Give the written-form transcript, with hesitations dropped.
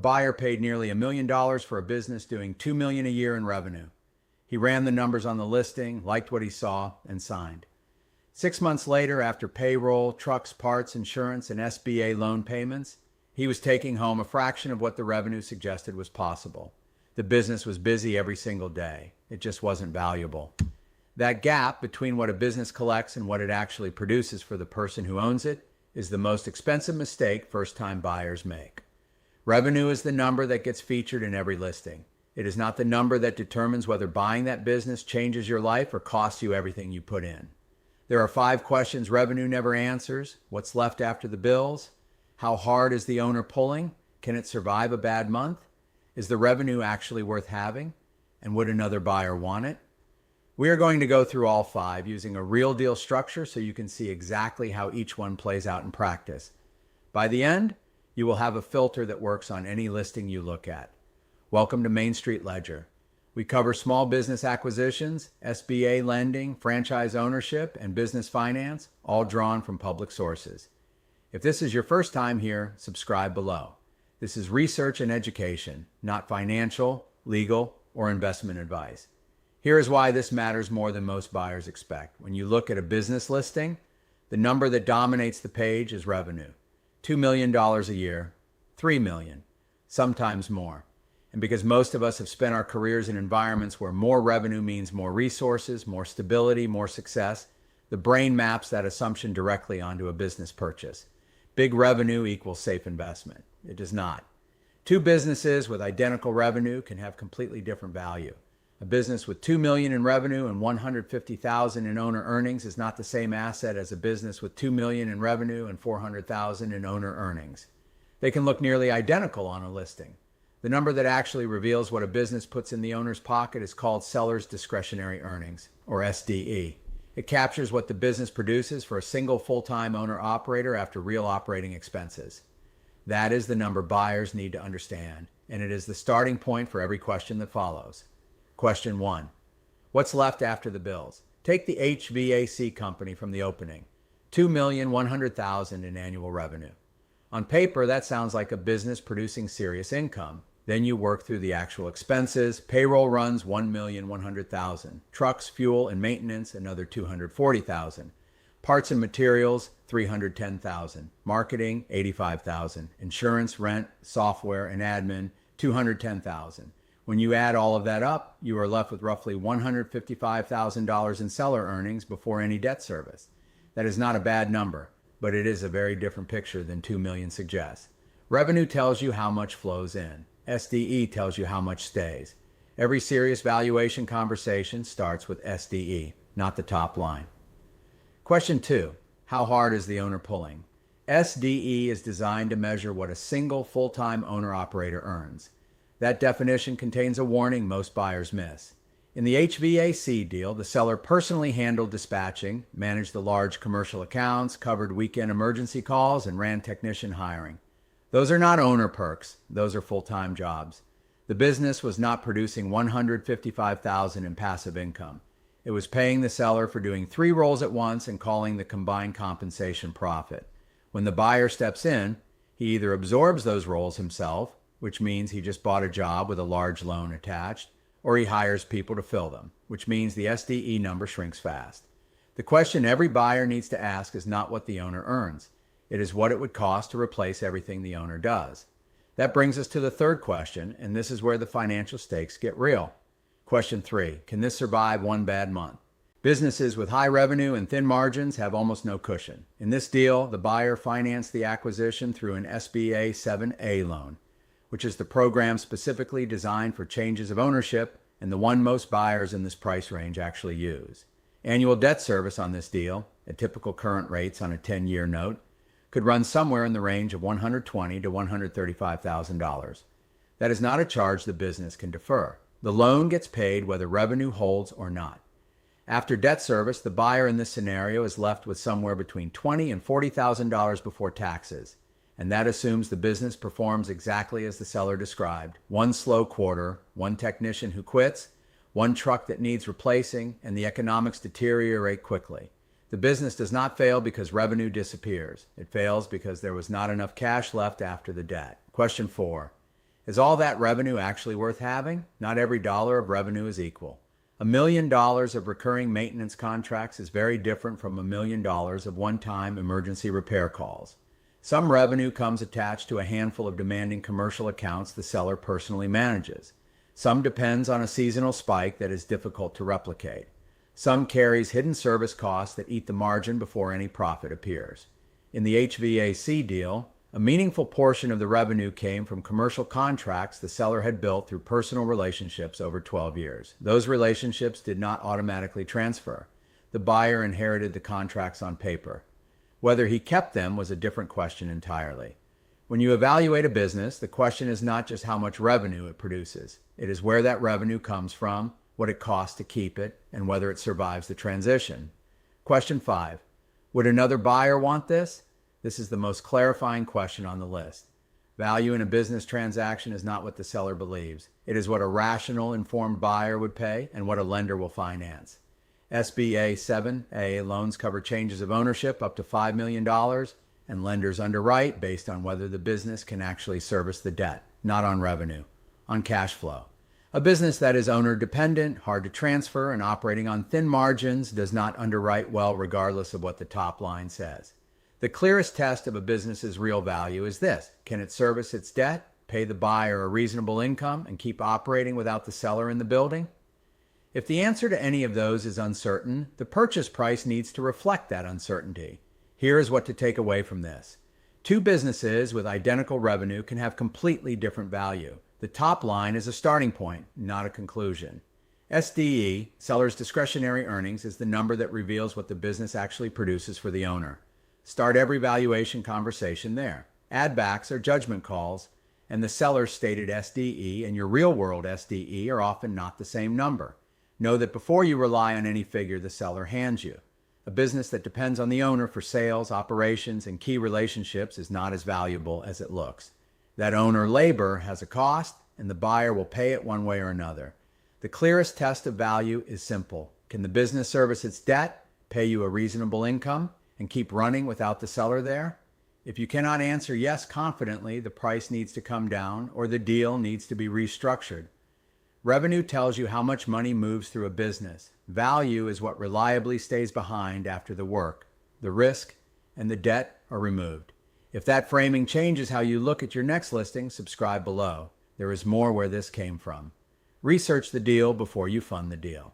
Buyer paid nearly $1 million for a business doing $2 million a year in revenue. He ran the numbers on the listing, liked what he saw, and signed. 6 months later, after payroll, trucks, parts, insurance, and SBA loan payments, he was taking home a fraction of what the revenue suggested was possible. The business was busy every single day. It just wasn't valuable. That gap between what a business collects and what it actually produces for the person who owns it is the most expensive mistake first-time buyers make. Revenue is the number that gets featured in every listing. It is not the number that determines whether buying that business changes your life or costs you everything you put in. There are 5 questions revenue never answers. What's left after the bills? How hard is the owner pulling? Can it survive a bad month? Is the revenue actually worth having? And would another buyer want it? We are going to go through all 5 using a real deal structure so you can see exactly how each one plays out in practice. By the end, you will have a filter that works on any listing you look at. Welcome to Main Street Ledger. We cover small business acquisitions, SBA lending, franchise ownership, and business finance, all drawn from public sources. If this is your first time here, subscribe below. This is research and education, not financial, legal, or investment advice. Here is why this matters more than most buyers expect. When you look at a business listing, the number that dominates the page is revenue. $2 million a year, $3 million, sometimes more. And because most of us have spent our careers in environments where more revenue means more resources, more stability, more success, the brain maps that assumption directly onto a business purchase. Big revenue equals safe investment. It does not. 2 businesses with identical revenue can have completely different value. A business with $2 million in revenue and $150,000 in owner earnings is not the same asset as a business with $2 million in revenue and $400,000 in owner earnings. They can look nearly identical on a listing. The number that actually reveals what a business puts in the owner's pocket is called seller's discretionary earnings, or SDE. It captures what the business produces for a single full-time owner-operator after real operating expenses. That is the number buyers need to understand, and it is the starting point for every question that follows. Question 1. What's left after the bills? Take the HVAC company from the opening. $2,100,000 in annual revenue. On paper, that sounds like a business producing serious income. Then you work through the actual expenses. Payroll runs $1,100,000. Trucks, fuel, and maintenance, another $240,000. Parts and materials, $310,000. Marketing, $85,000. Insurance, rent, software, and admin, $210,000. When you add all of that up, you are left with roughly $155,000 in seller earnings before any debt service. That is not a bad number, but it is a very different picture than $2 million suggests. Revenue tells you how much flows in. SDE tells you how much stays. Every serious valuation conversation starts with SDE, not the top line. Question 2. How hard is the owner pulling? SDE is designed to measure what a single full-time owner-operator earns. That definition contains a warning most buyers miss. In the HVAC deal, the seller personally handled dispatching, managed the large commercial accounts, covered weekend emergency calls, and ran technician hiring. Those are not owner perks. Those are full-time jobs. The business was not producing $155,000 in passive income. It was paying the seller for doing 3 roles at once and calling the combined compensation profit. When the buyer steps in, he either absorbs those roles himself, which means he just bought a job with a large loan attached, or he hires people to fill them, which means the SDE number shrinks fast. The question every buyer needs to ask is not what the owner earns. It is what it would cost to replace everything the owner does. That brings us to the third question, and this is where the financial stakes get real. Question 3. Can this survive one bad month? Businesses with high revenue and thin margins have almost no cushion. In this deal, the buyer financed the acquisition through an SBA 7A loan, which is the program specifically designed for changes of ownership and the one most buyers in this price range actually use. Annual debt service on this deal, at typical current rates on a 10-year note, could run somewhere in the range of $120,000 to $135,000. That is not a charge the business can defer. The loan gets paid whether revenue holds or not. After debt service, the buyer in this scenario is left with somewhere between $20,000 and $40,000 before taxes. And that assumes the business performs exactly as the seller described. 1 slow quarter, 1 technician who quits, 1 truck that needs replacing, and the economics deteriorate quickly. The business does not fail because revenue disappears. It fails because there was not enough cash left after the debt. Question 4. Is all that revenue actually worth having? Not every dollar of revenue is equal. $1 million of recurring maintenance contracts is very different from $1 million of one-time emergency repair calls. Some revenue comes attached to a handful of demanding commercial accounts the seller personally manages. Some depends on a seasonal spike that is difficult to replicate. Some carries hidden service costs that eat the margin before any profit appears. In the HVAC deal, a meaningful portion of the revenue came from commercial contracts the seller had built through personal relationships over 12 years. Those relationships did not automatically transfer. The buyer inherited the contracts on paper. Whether he kept them was a different question entirely. When you evaluate a business, the question is not just how much revenue it produces. It is where that revenue comes from, what it costs to keep it, and whether it survives the transition. Question 5. Would another buyer want this? This is the most clarifying question on the list. Value in a business transaction is not what the seller believes. It is what a rational, informed buyer would pay and what a lender will finance. SBA 7A loans cover changes of ownership up to $5 million, and lenders underwrite based on whether the business can actually service the debt, not on revenue, on cash flow. A business that is owner-dependent, hard to transfer, and operating on thin margins does not underwrite well regardless of what the top line says. The clearest test of a business's real value is this: can it service its debt, pay the buyer a reasonable income, and keep operating without the seller in the building? If the answer to any of those is uncertain, the purchase price needs to reflect that uncertainty. Here is what to take away from this. Two businesses with identical revenue can have completely different value. The top line is a starting point, not a conclusion. SDE, seller's discretionary earnings, is the number that reveals what the business actually produces for the owner. Start every valuation conversation there. Add-backs are judgment calls, and the seller's stated SDE and your real-world SDE are often not the same number. Know that before you rely on any figure the seller hands you. A business that depends on the owner for sales, operations, and key relationships is not as valuable as it looks. That owner labor has a cost, and the buyer will pay it one way or another. The clearest test of value is simple. Can the business service its debt, pay you a reasonable income, and keep running without the seller there? If you cannot answer yes confidently, the price needs to come down or the deal needs to be restructured. Revenue tells you how much money moves through a business. Value is what reliably stays behind after the work, the risk, and the debt are removed. If that framing changes how you look at your next listing, subscribe below. There is more where this came from. Research the deal before you fund the deal.